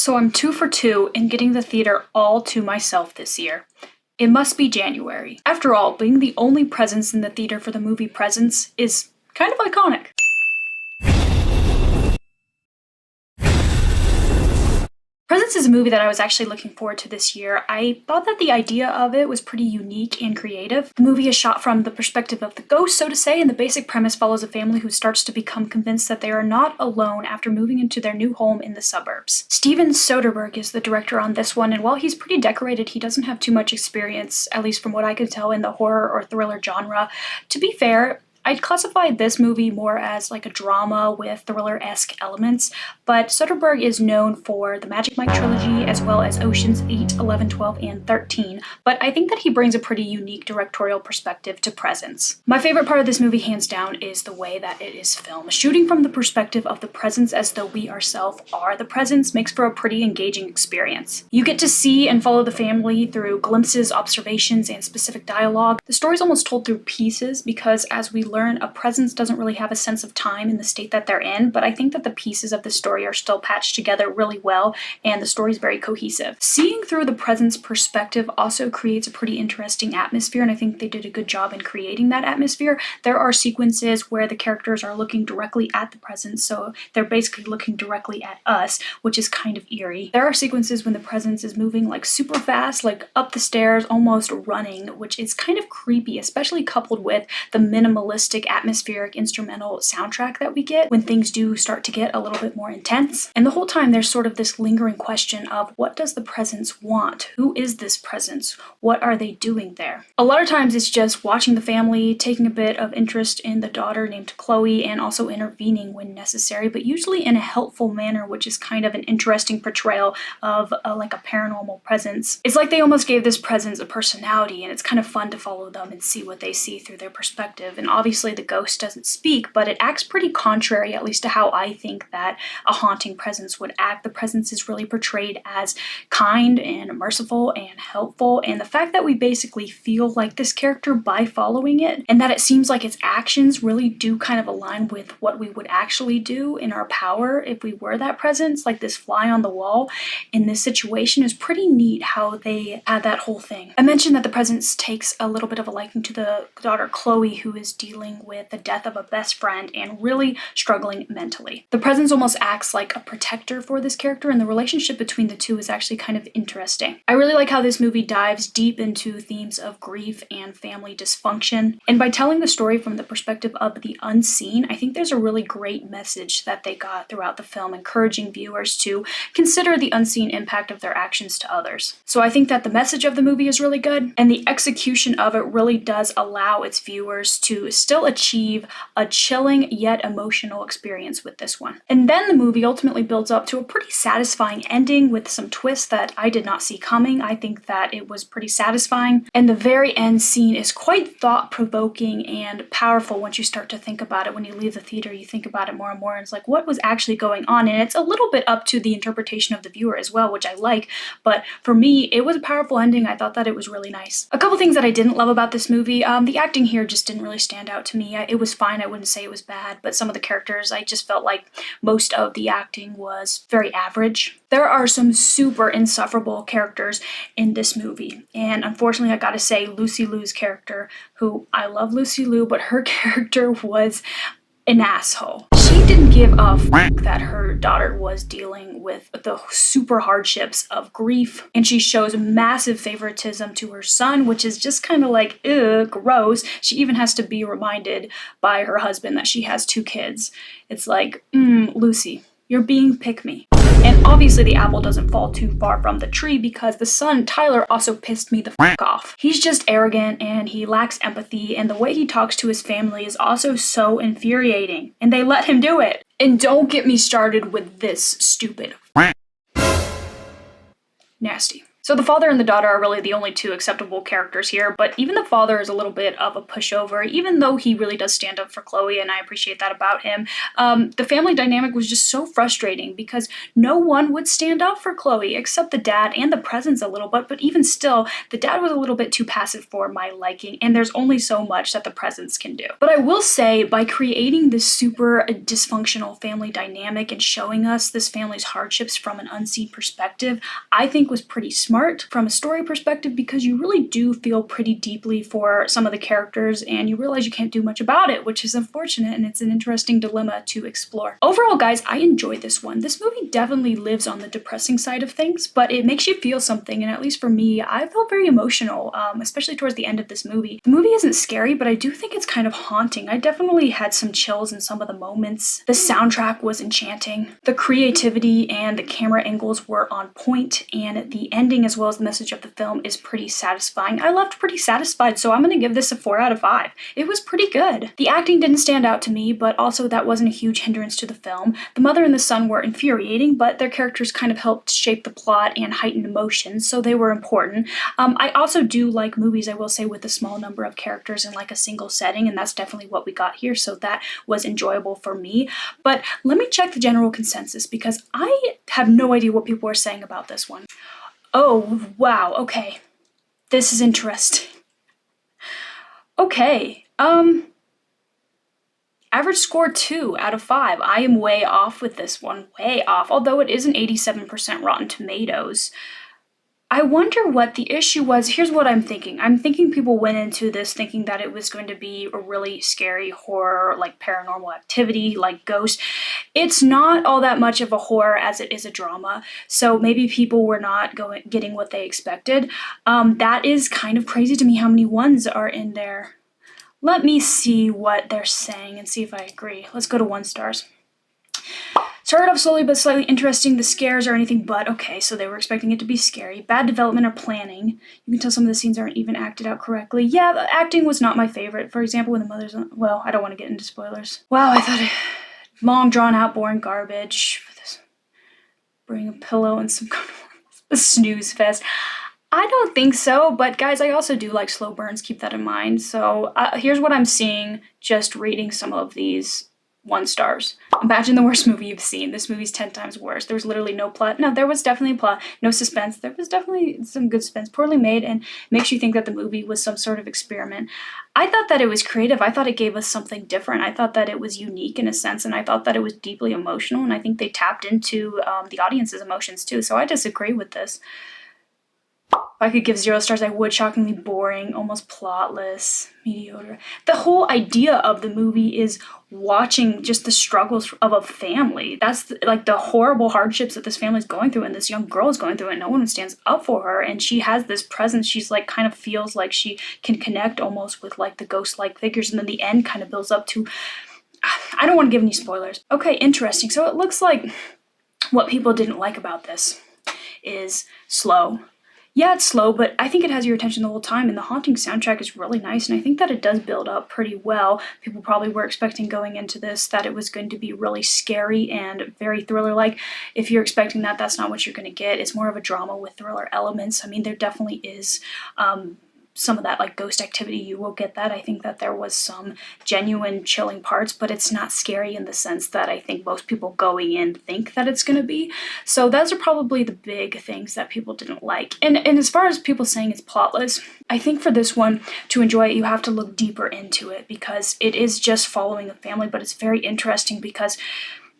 So I'm 2 for 2 in getting the theater all to myself this year. It must be January. After all, being the only presence in the theater for the movie Presence is kind of iconic. Presence is a movie that I was actually looking forward to this year. I thought that the idea of it was pretty unique and creative. The movie is shot from the perspective of the ghost, so to say, and the basic premise follows a family who starts to become convinced that they are not alone after moving into their new home in the suburbs. Steven Soderbergh is the director on this one, and while he's pretty decorated, he doesn't have too much experience, at least from what I could tell, in the horror or thriller genre. To be fair, I'd classify this movie more as like a drama with thriller-esque elements, but Soderbergh is known for the Magic Mike trilogy as well as Ocean's 8, 11, 12, and 13, but I think that he brings a pretty unique directorial perspective to Presence. My favorite part of this movie, hands down, is the way that it is filmed. Shooting from the perspective of the presence as though we ourselves are the presence makes for a pretty engaging experience. You get to see and follow the family through glimpses, observations, and specific dialogue. The story's almost told through pieces because, as we learn, a presence doesn't really have a sense of time in the state that they're in, but I think that the pieces of the story are still patched together really well, and the story's very cohesive. Seeing through the presence perspective also creates a pretty interesting atmosphere, and I think they did a good job in creating that atmosphere. There are sequences where the characters are looking directly at the presence, so they're basically looking directly at us, which is kind of eerie. There are sequences when the presence is moving like super fast, like up the stairs, almost running, which is kind of creepy, especially coupled with the minimalistic atmospheric instrumental soundtrack that we get when things do start to get a little bit more intense. And the whole time there's sort of this lingering question of, what does the presence want? Who is this presence? What are they doing there? A lot of times it's just watching the family, taking a bit of interest in the daughter named Chloe, and also intervening when necessary, but usually in a helpful manner, which is kind of an interesting portrayal of like a paranormal presence. It's like they almost gave this presence a personality, and it's kind of fun to follow them and see what they see through their perspective. And obviously the ghost doesn't speak, but it acts pretty contrary, at least to how I think that a haunting presence would act. The presence is really portrayed as kind and merciful and helpful, and the fact that we basically feel like this character by following it, and that it seems like its actions really do kind of align with what we would actually do in our power if we were that presence, like this fly on the wall in this situation, is pretty neat how they add that whole thing. I mentioned that the presence takes a little bit of a liking to the daughter Chloe, who is dealing with the death of a best friend and really struggling mentally. The presence almost acts like a protector for this character, and the relationship between the two is actually kind of interesting. I really like how this movie dives deep into themes of grief and family dysfunction, and by telling the story from the perspective of the unseen, I think there's a really great message that they got throughout the film, encouraging viewers to consider the unseen impact of their actions to others. So I think that the message of the movie is really good, and the execution of it really does allow its viewers to still achieve a chilling yet emotional experience with this one. And then the movie ultimately builds up to a pretty satisfying ending with some twists that I did not see coming. I think that it was pretty satisfying, and the very end scene is quite thought-provoking and powerful once you start to think about it. When you leave the theater, you think about it more and more, and it's like, what was actually going on? And it's a little bit up to the interpretation of the viewer as well, which I like, but for me, it was a powerful ending. I thought that it was really nice. A couple things that I didn't love about this movie, the acting here just didn't really stand out to me. It was fine, I wouldn't say it was bad, but some of the characters, I just felt like most of the acting was very average. There are some super insufferable characters in this movie, and unfortunately I gotta say Lucy Liu's character, who I love Lucy Liu, but her character was an asshole. She didn't give a fuck that her daughter was dealing with the super hardships of grief, and she shows massive favoritism to her son, which is just kind of like, ugh, gross. She even has to be reminded by her husband that she has 2 kids. It's like, Lucy, you're being pick-me. And obviously the apple doesn't fall too far from the tree, because the son, Tyler, also pissed me the fuck off. He's just arrogant and he lacks empathy, and the way he talks to his family is also so infuriating. And they let him do it. And don't get me started with this stupid. Nasty. So the father and the daughter are really the only two acceptable characters here, but even the father is a little bit of a pushover, even though he really does stand up for Chloe, and I appreciate that about him. The family dynamic was just so frustrating because no one would stand up for Chloe except the dad and the presents a little bit, but even still, the dad was a little bit too passive for my liking, and there's only so much that the presents can do. But I will say, by creating this super dysfunctional family dynamic and showing us this family's hardships from an unseen perspective, I think was pretty smart from a story perspective, because you really do feel pretty deeply for some of the characters and you realize you can't do much about it, which is unfortunate, and it's an interesting dilemma to explore. Overall, guys, I enjoyed this one. This movie definitely lives on the depressing side of things, but it makes you feel something, and at least for me, I felt very emotional, especially towards the end of this movie. The movie isn't scary, but I do think it's kind of haunting. I definitely had some chills in some of the moments. The soundtrack was enchanting. The creativity and the camera angles were on point, and the ending as well as the message of the film is pretty satisfying. I left pretty satisfied, so I'm gonna give this a 4 out of 5. It was pretty good. The acting didn't stand out to me, but also that wasn't a huge hindrance to the film. The mother and the son were infuriating, but their characters kind of helped shape the plot and heighten emotions, so they were important. I also do like movies, I will say, with a small number of characters in like a single setting, and that's definitely what we got here, so that was enjoyable for me. But let me check the general consensus, because I have no idea what people are saying about this one. Oh, wow, okay. This is interesting. Okay, average score 2 out of 5. I am way off with this one, way off, although it is an 87% Rotten Tomatoes. I wonder what the issue was. Here's what I'm thinking. I'm thinking people went into this thinking that it was going to be a really scary horror, like Paranormal Activity, like Ghost. It's not all that much of a horror as it is a drama, so maybe people were not getting what they expected. That is kind of crazy to me how many ones are in there. Let me see what they're saying and see if I agree. Let's go to 1 stars. Started off slowly but slightly interesting. The scares are anything but okay, so they were expecting it to be scary. Bad development or planning. You can tell some of the scenes aren't even acted out correctly. Yeah, the acting was not my favorite. For example, when the mother's on, well, I don't want to get into spoilers. Wow, I thought it long, drawn out, boring garbage. Bring a pillow and some a snooze fest. I don't think so, but guys, I also do like slow burns, keep that in mind. So here's what I'm seeing just reading some of these 1 stars. Imagine the worst movie you've seen. This movie's 10 times worse. There was literally no plot. No, there was definitely a plot. No suspense. There was definitely some good suspense. Poorly made, and makes you think that the movie was some sort of experiment. I thought that it was creative. I thought it gave us something different. I thought that it was unique in a sense, and I thought that it was deeply emotional, and I think they tapped into the audience's emotions too. So I disagree with this. If I could give 0 stars, I would. Shockingly boring, almost plotless, mediocre. The whole idea of the movie is watching just the struggles of a family. That's like the horrible hardships that this family's going through and this young girl is going through, and no one stands up for her, and she has this presence. She's like kind of feels like she can connect almost with like the ghost-like figures, and then the end kind of builds up to, I don't want to give any spoilers. Okay, interesting. So it looks like what people didn't like about this is slow. Yeah, it's slow, but I think it has your attention the whole time, and the haunting soundtrack is really nice, and I think that it does build up pretty well. People probably were expecting going into this that it was going to be really scary and very thriller-like. If you're expecting that, that's not what you're going to get. It's more of a drama with thriller elements. I mean, there definitely is some of that like ghost activity. You will get that. I think that there was some genuine chilling parts, but it's not scary in the sense that I think most people going in think that it's going to be. So those are probably the big things that people didn't like. And as far as people saying it's plotless, I think for this one, to enjoy it, you have to look deeper into it, because it is just following a family, but it's very interesting because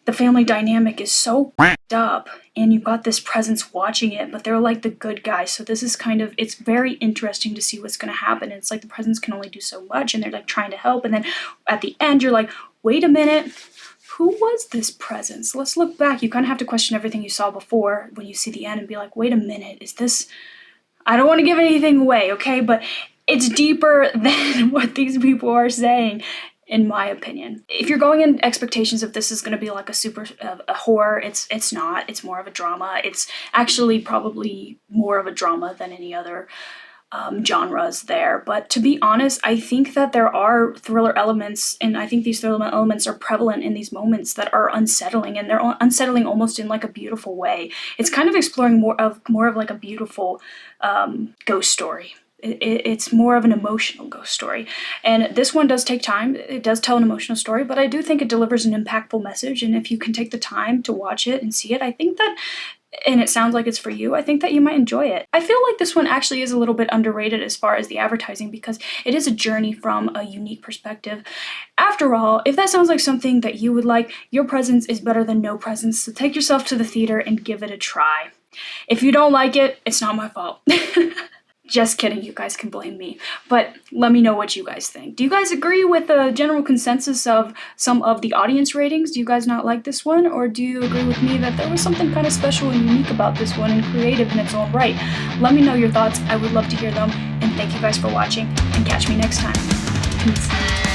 the family dynamic is so up, and you've got this presence watching it, but they're like the good guys. So this is kind of, it's very interesting to see what's going to happen. It's like the presence can only do so much, and they're like trying to help. And then at the end, you're like, wait a minute, who was this presence? Let's look back. You kind of have to question everything you saw before when you see the end and be like, wait a minute, is this, I don't want to give anything away, okay? But it's deeper than what these people are saying, in my opinion. If you're going in expectations of this is going to be like a horror, it's not. It's more of a drama. It's actually probably more of a drama than any other genres there. But to be honest, I think that there are thriller elements, and I think these thriller elements are prevalent in these moments that are unsettling, and they're unsettling almost in like a beautiful way. It's kind of exploring more of like a beautiful ghost story. It's more of an emotional ghost story. And this one does take time. It does tell an emotional story, but I do think it delivers an impactful message. And if you can take the time to watch it and see it, I think that, and it sounds like it's for you, I think that you might enjoy it. I feel like this one actually is a little bit underrated as far as the advertising, because it is a journey from a unique perspective. After all, if that sounds like something that you would like, your presence is better than no presence, so take yourself to the theater and give it a try. If you don't like it, it's not my fault. Just kidding, you guys can blame me. But let me know what you guys think. Do you guys agree with the general consensus of some of the audience ratings? Do you guys not like this one? Or do you agree with me that there was something kind of special and unique about this one and creative in its own right? Let me know your thoughts. I would love to hear them. And thank you guys for watching, and catch me next time. Peace.